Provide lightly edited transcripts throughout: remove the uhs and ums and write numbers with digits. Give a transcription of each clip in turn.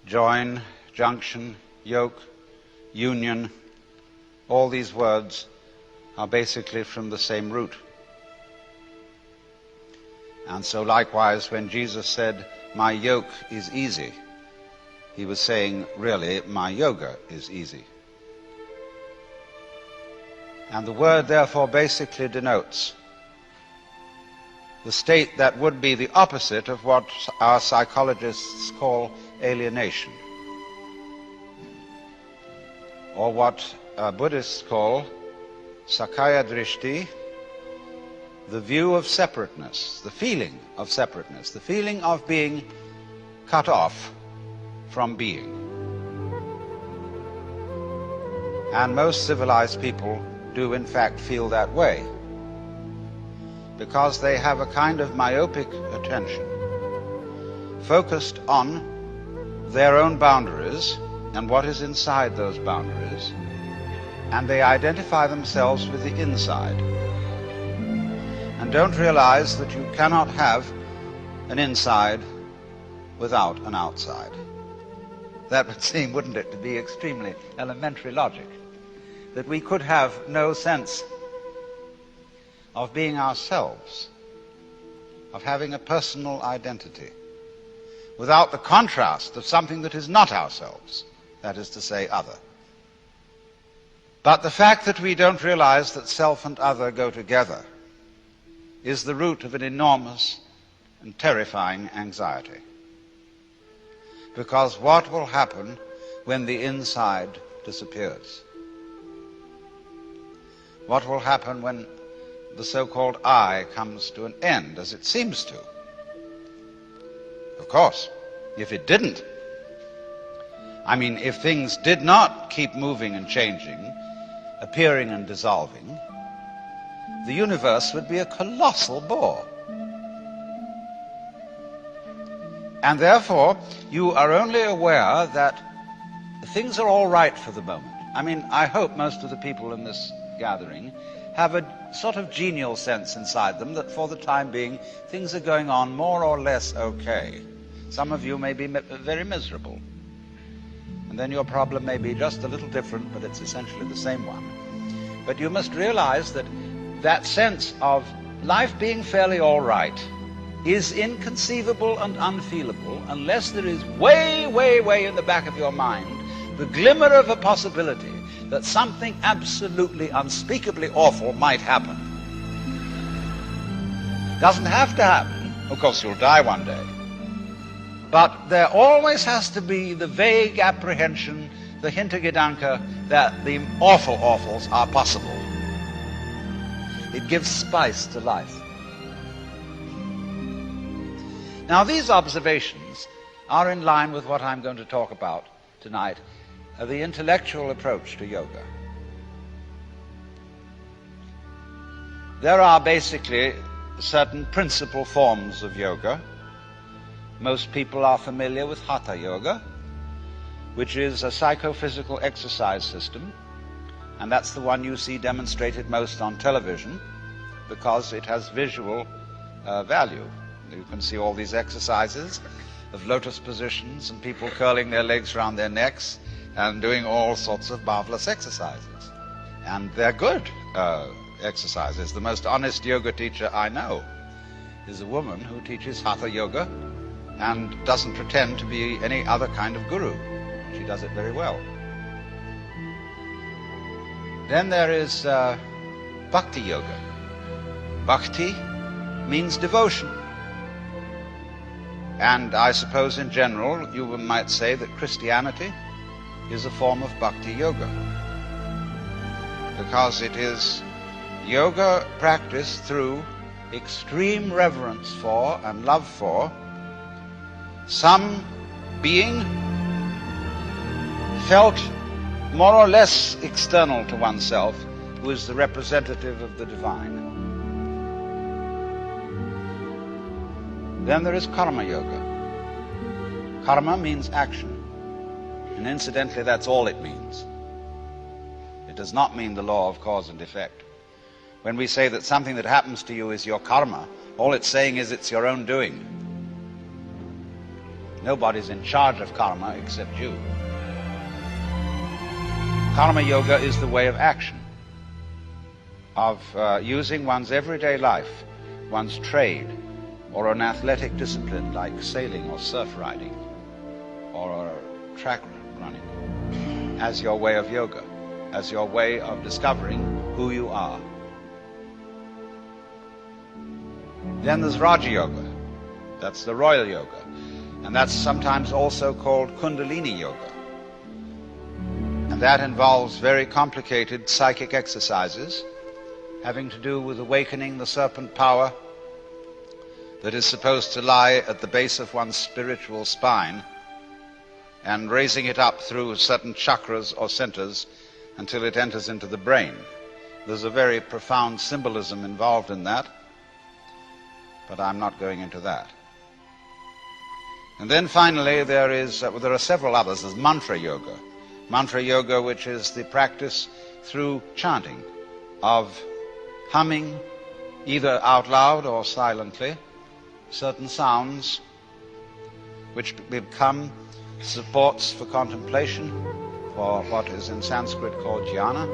join, junction, yoke, union, all these words are basically from the same root. And so likewise, when Jesus said, "My yoke is easy," he was saying, really, my yoga is easy. And the word therefore basically denotes the state that would be the opposite of what our psychologists call alienation, or what Buddhists call Sakaya Drishti, the view of separateness, the feeling of separateness, the feeling of being cut off from being. And most civilized people do in fact feel that way, because they have a kind of myopic attention focused on their own boundaries and what is inside those boundaries, and they identify themselves with the inside and don't realize that you cannot have an inside without an outside. That would seem, wouldn't it, to be extremely elementary logic, that we could have no sense of being ourselves, of having a personal identity, without the contrast of something that is not ourselves, that is to say, other. But the fact that we don't realize that self and other go together is the root of an enormous and terrifying anxiety. Because what will happen when the inside disappears? What will happen when the so-called I comes to an end, as it seems to? Of course, if it didn't, I mean, if things did not keep moving and changing, appearing and dissolving, the universe would be a colossal bore. And therefore, you are only aware that things are all right for the moment. I mean, I hope most of the people in this gathering have a sort of genial sense inside them that for the time being, things are going on more or less okay. Some of you may be very miserable. And then your problem may be just a little different, but it's essentially the same one. But you must realize that that sense of life being fairly all right is inconceivable and unfeelable unless there is way, way, way in the back of your mind the glimmer of a possibility that something absolutely unspeakably awful might happen. Doesn't have to happen. Of course, you'll die one day. But there always has to be the vague apprehension, the Hintergedanke, that the awful awfuls are possible. It gives spice to life. Now, these observations are in line with what I'm going to talk about tonight, the intellectual approach to yoga. There are basically certain principal forms of yoga. Most people are familiar with Hatha Yoga, which is a psychophysical exercise system, and that's the one you see demonstrated most on television because it has visual value. You can see all these exercises of lotus positions and people curling their legs around their necks and doing all sorts of marvelous exercises. And they're good exercises. The most honest yoga teacher I know is a woman who teaches Hatha Yoga and doesn't pretend to be any other kind of guru. She does it very well. Then there is Bhakti Yoga. Bhakti means devotion. And I suppose in general you might say that Christianity is a form of Bhakti Yoga, because it is yoga practiced through extreme reverence for and love for some being felt more or less external to oneself, who is the representative of the divine. Then there is Karma Yoga. Karma means action. And incidentally, that's all it means. It does not mean the law of cause and effect. When we say that something that happens to you is your karma, all it's saying is it's your own doing. Nobody's in charge of karma except you. Karma yoga is the way of action, of using one's everyday life, one's trade, or an athletic discipline like sailing or surf riding or track running as your way of yoga, as your way of discovering who you are. Then there's Raja Yoga. That's the royal yoga. And that's sometimes also called Kundalini Yoga. And that involves very complicated psychic exercises having to do with awakening the serpent power that is supposed to lie at the base of one's spiritual spine and raising it up through certain chakras or centers until it enters into the brain. There's a very profound symbolism involved in that, but I'm not going into that. And then finally there are several others. There's mantra yoga. Mantra yoga, which is the practice through chanting of humming, either out loud or silently, certain sounds which become supports for contemplation, for what is in Sanskrit called jhana.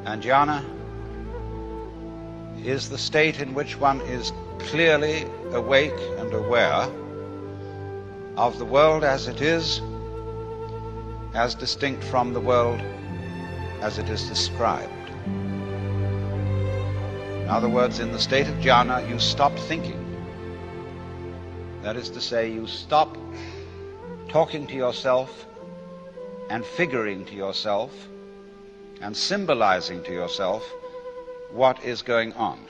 And jhana is the state in which one is clearly awake and aware of the world as it is, as distinct from the world as it is described. In other words, in the state of jhana, you stop thinking. That is to say, you stop talking to yourself and figuring to yourself and symbolizing to yourself what is going on.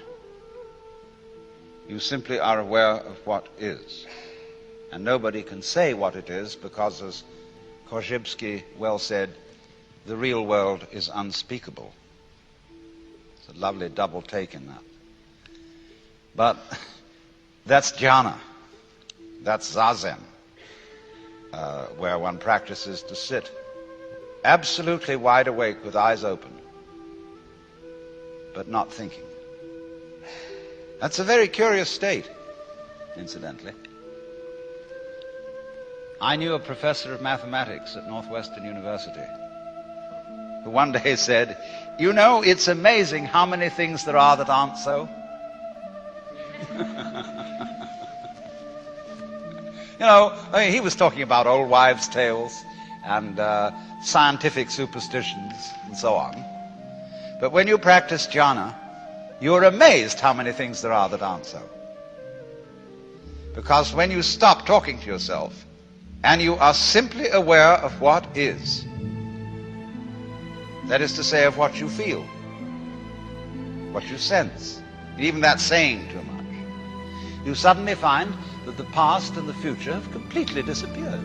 You simply are aware of what is. And nobody can say what it is because, as Korzybski well said, the real world is unspeakable. It's a lovely double take in that. But that's jhana. That's zazen, where one practices to sit absolutely wide awake with eyes open, but not thinking. That's a very curious state, incidentally. I knew a professor of mathematics at Northwestern University who one day said, "You know, it's amazing how many things there are that aren't so." You know, I mean, he was talking about old wives' tales and scientific superstitions and so on. But when you practice jhana, you're amazed how many things there are that aren't so. Because when you stop talking to yourself and you are simply aware of what is, that is to say, of what you feel, what you sense, even that saying too much, you suddenly find that the past and the future have completely disappeared.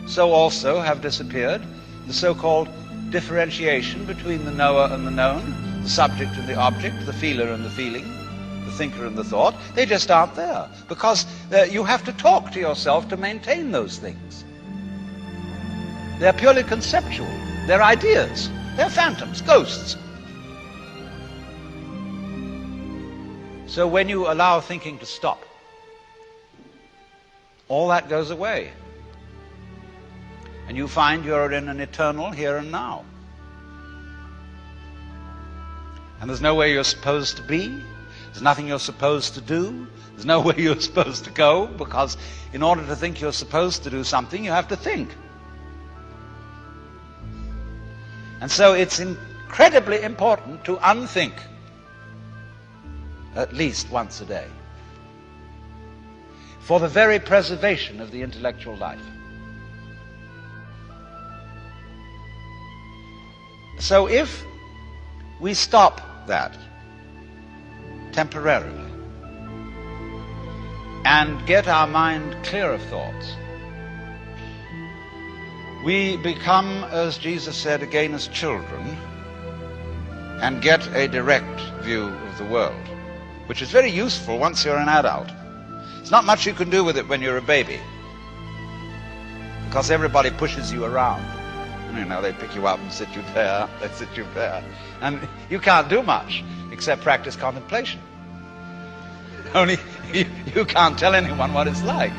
So also have disappeared the so-called differentiation between the knower and the known, the subject and the object, the feeler and the feeling, the thinker and the thought. They just aren't there, because you have to talk to yourself to maintain those things. They're purely conceptual. They're ideas. They're phantoms, ghosts. So when you allow thinking to stop, all that goes away. And you find you're in an eternal here and now. And there's nowhere you're supposed to be. There's nothing you're supposed to do. There's nowhere you're supposed to go, because in order to think you're supposed to do something, you have to think. And so it's incredibly important to unthink at least once a day, for the very preservation of the intellectual life. So if we stop that temporarily and get our mind clear of thoughts, we become, as Jesus said, again as children, and get a direct view of the world, which is very useful once you're an adult. There's not much you can do with it when you're a baby, because everybody pushes you around. You know, they pick you up and sit you there, they sit you there. And you can't do much except practice contemplation. Only you can't tell anyone what it's like.